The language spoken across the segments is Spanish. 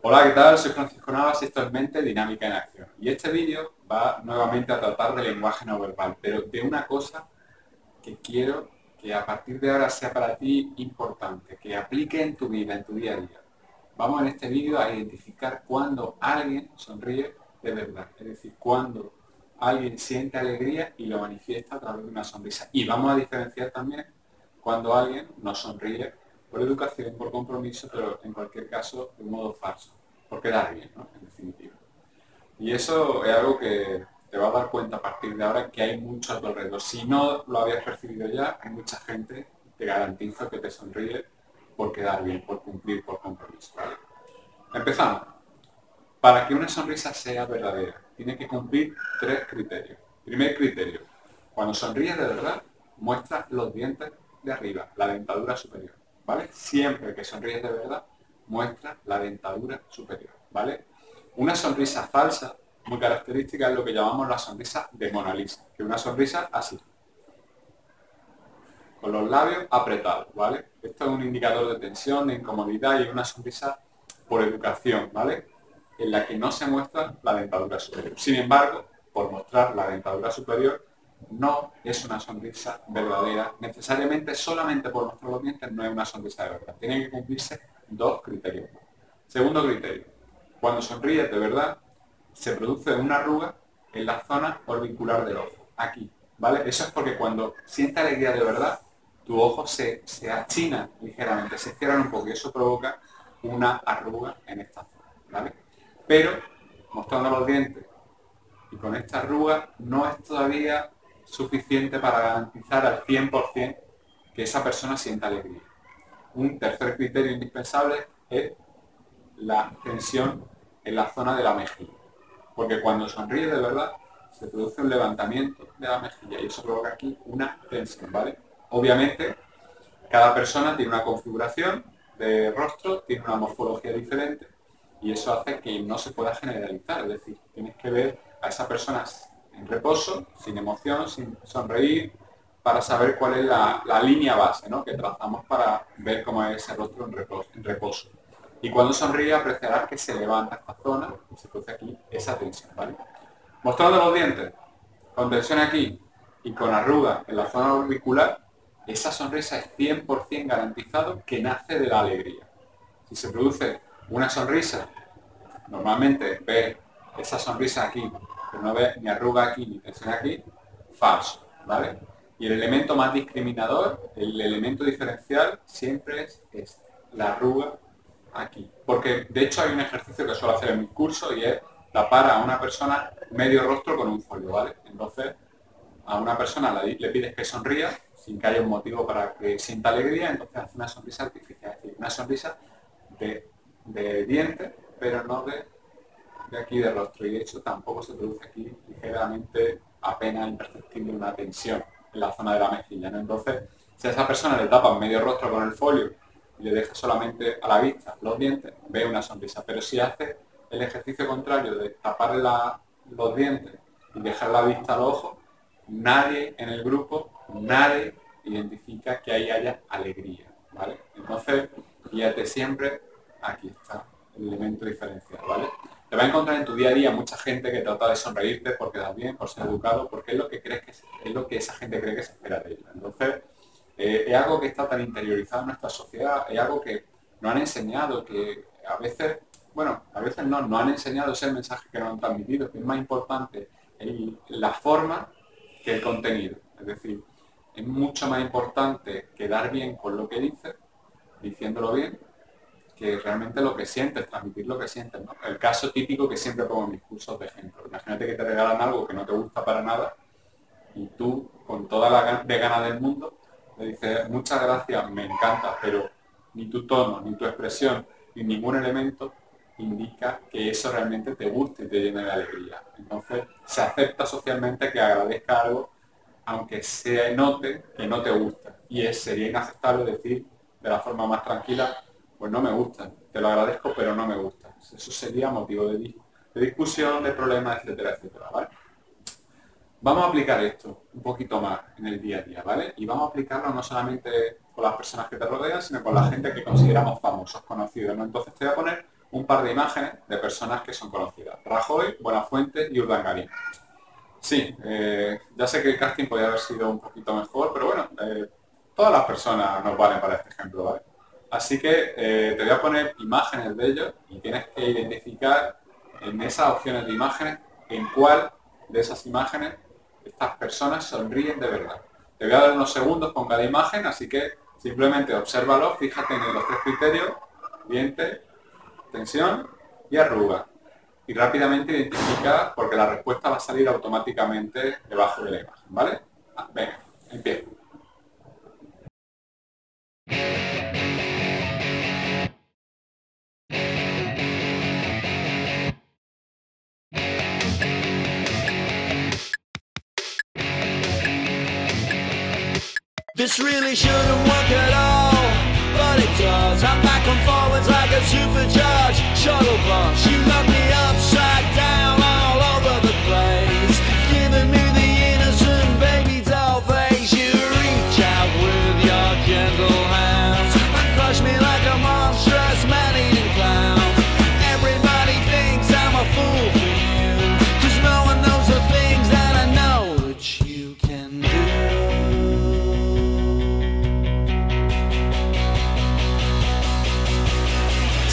Hola, ¿qué tal? Soy Francisco Navas y esto es Mente Dinámica en Acción. Y este vídeo va nuevamente a tratar de lenguaje no verbal, pero de una cosa que quiero que a partir de ahora sea para ti importante, que aplique en tu vida, en tu día a día. Vamos en este vídeo a identificar cuando alguien sonríe de verdad, es decir, cuando alguien siente alegría y lo manifiesta a través de una sonrisa. Y vamos a diferenciar también cuando alguien nos sonríe por educación, por compromiso, pero en cualquier caso de un modo falso, por quedar bien, ¿no? En definitiva. Y eso es algo que te va a dar cuenta a partir de ahora que hay mucho a tu alrededor. Si no lo habías percibido ya, hay mucha gente, te garantizo, que te sonríe por quedar bien, por cumplir, por compromiso, ¿vale? Empezamos. Para que una sonrisa sea verdadera, tiene que cumplir tres criterios. Primer criterio, cuando sonríes de verdad, muestra los dientes de arriba, la dentadura superior, ¿vale? Siempre que sonríes de verdad, muestra la dentadura superior, ¿vale? Una sonrisa falsa, muy característica, es lo que llamamos la sonrisa de Mona Lisa, que es una sonrisa así, con los labios apretados, ¿vale? Esto es un indicador de tensión, de incomodidad y una sonrisa por educación, ¿vale? En la que no se muestra la dentadura superior. Sin embargo, por mostrar la dentadura superior, no es una sonrisa verdadera. Necesariamente, solamente por mostrar los dientes, no es una sonrisa de verdad. Tienen que cumplirse dos criterios. Segundo criterio. Cuando sonríes de verdad, se produce una arruga en la zona orbicular del ojo, aquí, ¿vale? Eso es porque cuando sientes alegría de verdad, tu ojo se achina ligeramente, se cierran un poco y eso provoca una arruga en esta zona, ¿vale? Pero, mostrando los dientes y con esta arruga, no es todavía suficiente para garantizar al 100% que esa persona sienta alegría. Un tercer criterio indispensable es la tensión en la zona de la mejilla. Porque cuando sonríe de verdad, se produce un levantamiento de la mejilla y eso provoca aquí una tensión, ¿vale? Obviamente, cada persona tiene una configuración de rostro, tiene una morfología diferente y eso hace que no se pueda generalizar. Es decir, tienes que ver a esa persona en reposo, sin emoción, sin sonreír, para saber cuál es la línea base, ¿no?, que trazamos para ver cómo es ese rostro en reposo. Y cuando sonríe apreciarás que se levanta esta zona y se produce aquí esa tensión, ¿vale? Mostrando los dientes, con tensión aquí y con arruga en la zona orbicular, esa sonrisa es 100% garantizado que nace de la alegría. Si se produce una sonrisa, normalmente ves esa sonrisa aquí, pero no ves ni arruga aquí ni tensión aquí, falso, ¿vale? Y el elemento más discriminador, el elemento diferencial, siempre es este, la arruga aquí. Porque de hecho hay un ejercicio que suelo hacer en mis cursos y es tapar a una persona medio rostro con un folio, ¿vale? Entonces a una persona le pides que sonría sin que haya un motivo para que sienta alegría, entonces hace una sonrisa artificial, es decir, una sonrisa de diente, pero no de aquí de rostro. Y de hecho tampoco se produce aquí ligeramente, apenas imperceptible, una tensión en la zona de la mejilla, ¿no? Entonces, si a esa persona le tapan medio rostro con el folio y le deja solamente a la vista los dientes, ve una sonrisa. Pero si hace el ejercicio contrario de tapar los dientes y dejar la vista a los ojos, nadie en el grupo, nadie identifica que ahí haya alegría, ¿vale? Entonces, guíate siempre, aquí está el elemento diferencial, ¿vale? Te va a encontrar en tu día a día mucha gente que trata de sonreírte porque das bien, por ser educado, porque es lo que crees que es lo que esa gente cree que se espera de ella. Entonces, es algo que está tan interiorizado en nuestra sociedad, es algo que nos han enseñado, que a veces, bueno, a veces no han enseñado ese mensaje que nos han transmitido, que es más importante la forma que el contenido. Es decir, es mucho más importante quedar bien con lo que dices, diciéndolo bien, que realmente lo que sientes, transmitir lo que sientes, ¿no? El caso típico que siempre pongo en mis cursos de ejemplo. Imagínate que te regalan algo que no te gusta para nada y tú, con toda la gana del mundo, le dices, muchas gracias, me encanta, pero ni tu tono, ni tu expresión, ni ningún elemento indica que eso realmente te guste y te llene de alegría. Entonces, se acepta socialmente que agradezca algo, aunque se note que no te gusta. Y sería inaceptable decir de la forma más tranquila, pues no me gusta, te lo agradezco, pero no me gusta. Eso sería motivo de discusión, de problemas, etcétera, etcétera, ¿vale? Vamos a aplicar esto un poquito más en el día a día, ¿vale? Y vamos a aplicarlo no solamente con las personas que te rodean, sino con la gente que consideramos famosos, conocidos, ¿no? Entonces te voy a poner un par de imágenes de personas que son conocidas. Rajoy, Buenafuente y Urdangarín. Sí, ya sé que el casting podría haber sido un poquito mejor, pero bueno, todas las personas nos valen para este ejemplo, ¿vale? Así que te voy a poner imágenes de ellos y tienes que identificar en esas opciones de imágenes en cuál de esas imágenes estas personas sonríen de verdad. Te voy a dar unos segundos con cada imagen, así que simplemente obsérvalo, fíjate en los tres criterios: diente, tensión y arruga. Y rápidamente identifica, porque la respuesta va a salir automáticamente debajo de la imagen, ¿vale? Venga, empiezo. This really shouldn't work at all, but it does. I'm back and forwards like a supercharged shuttle bus. You knock me upside down all over the place, giving me the innocent baby doll face. You reach out with your gentle hands and crush me like a monstrous man-eating clown. Everybody thinks I'm a fool for you, 'cause no one knows the things that I know that you can do.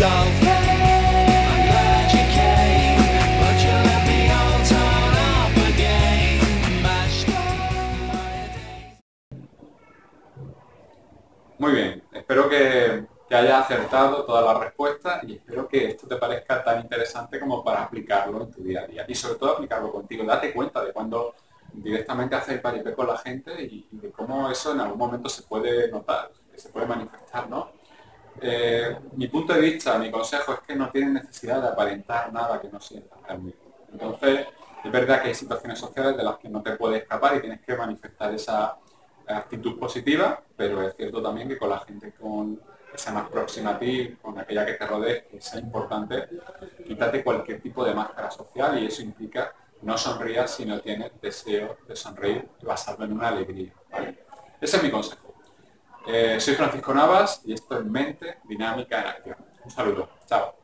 Don't think I'm glad you came, but you let me all turn up again. Mashed up. Muy bien, espero que te hayas acertado todas las respuestas y espero que esto te parezca tan interesante como para aplicarlo en tu día a día. Y sobre todo aplicarlo contigo. Date cuenta de cuando directamente haces el paripé con la gente y de cómo eso en algún momento se puede notar, se puede manifestar, ¿no? Mi punto de vista, mi consejo es que no tienes necesidad de aparentar nada que no sientas realmente. Entonces, es verdad que hay situaciones sociales de las que no te puedes escapar y tienes que manifestar esa actitud positiva, pero es cierto también que con la gente que sea más próxima a ti, con aquella que te rodee, que sea importante, quítate cualquier tipo de máscara social y eso implica no sonrías si no tienes deseo de sonreír y basarlo en una alegría, ¿vale? Ese es mi consejo. Soy Francisco Navas y esto es Mente Dinámica en Acción. Un saludo. Chao.